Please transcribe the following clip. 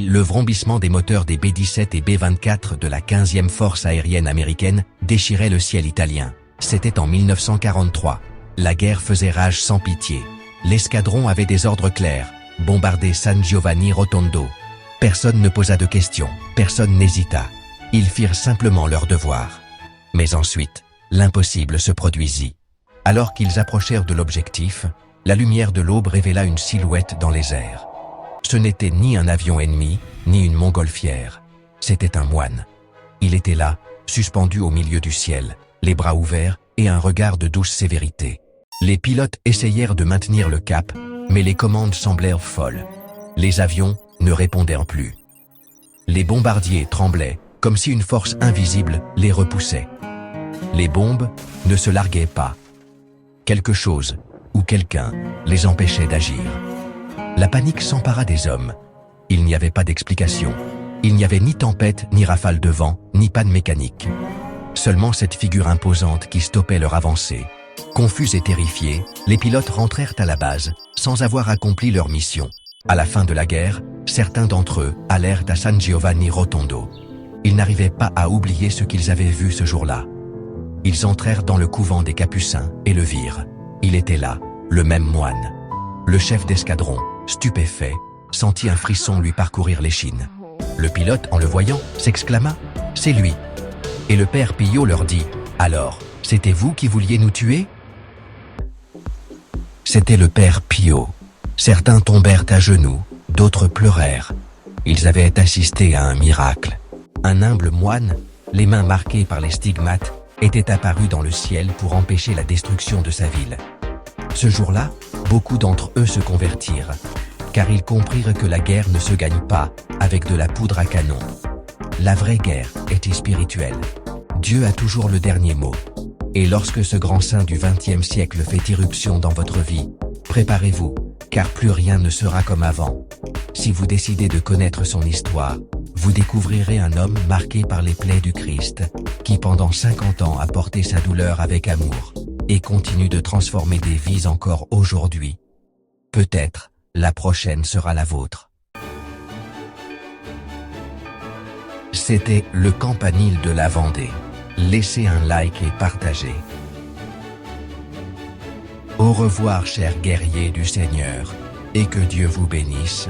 Le vrombissement des moteurs des B-17 et B-24 de la 15e force aérienne américaine déchirait le ciel italien. C'était en 1943. La guerre faisait rage sans pitié. L'escadron avait des ordres clairs, bombarder San Giovanni Rotondo. Personne ne posa de questions, personne n'hésita. Ils firent simplement leur devoir. Mais ensuite, l'impossible se produisit. Alors qu'ils approchèrent de l'objectif, la lumière de l'aube révéla une silhouette dans les airs. Ce n'était ni un avion ennemi, ni une montgolfière. C'était un moine. Il était là, suspendu au milieu du ciel, les bras ouverts et un regard de douce sévérité. Les pilotes essayèrent de maintenir le cap, mais les commandes semblèrent folles. Les avions ne répondaient plus. Les bombardiers tremblaient, comme si une force invisible les repoussait. Les bombes ne se larguaient pas. Quelque chose, ou quelqu'un, les empêchait d'agir. La panique s'empara des hommes. Il n'y avait pas d'explication. Il n'y avait ni tempête, ni rafale de vent, ni panne mécanique. Seulement cette figure imposante qui stoppait leur avancée. Confus et terrifiés, les pilotes rentrèrent à la base, sans avoir accompli leur mission. À la fin de la guerre, certains d'entre eux allèrent à San Giovanni Rotondo. Ils n'arrivaient pas à oublier ce qu'ils avaient vu ce jour-là. Ils entrèrent dans le couvent des Capucins et le virent. Il était là, le même moine. Le chef d'escadron, stupéfait, sentit un frisson lui parcourir l'échine. Le pilote, en le voyant, s'exclama « C'est lui !» Et le père Pillot leur dit « Alors, c'était vous qui vouliez nous tuer ?» C'était le père Pillot. Certains tombèrent à genoux, d'autres pleurèrent. Ils avaient assisté à un miracle. Un humble moine, les mains marquées par les stigmates, était apparu dans le ciel pour empêcher la destruction de sa ville. Ce jour-là, beaucoup d'entre eux se convertirent, car ils comprirent que la guerre ne se gagne pas avec de la poudre à canon. La vraie guerre est spirituelle. Dieu a toujours le dernier mot. Et lorsque ce grand saint du XXe siècle fait irruption dans votre vie, préparez-vous, car plus rien ne sera comme avant. Si vous décidez de connaître son histoire, vous découvrirez un homme marqué par les plaies du Christ, qui pendant 50 ans a porté sa douleur avec amour, et continue de transformer des vies encore aujourd'hui. Peut-être, la prochaine sera la vôtre. C'était le Campanile de la Vendée. Laissez un like et partagez. Au revoir chers guerriers du Seigneur, et que Dieu vous bénisse.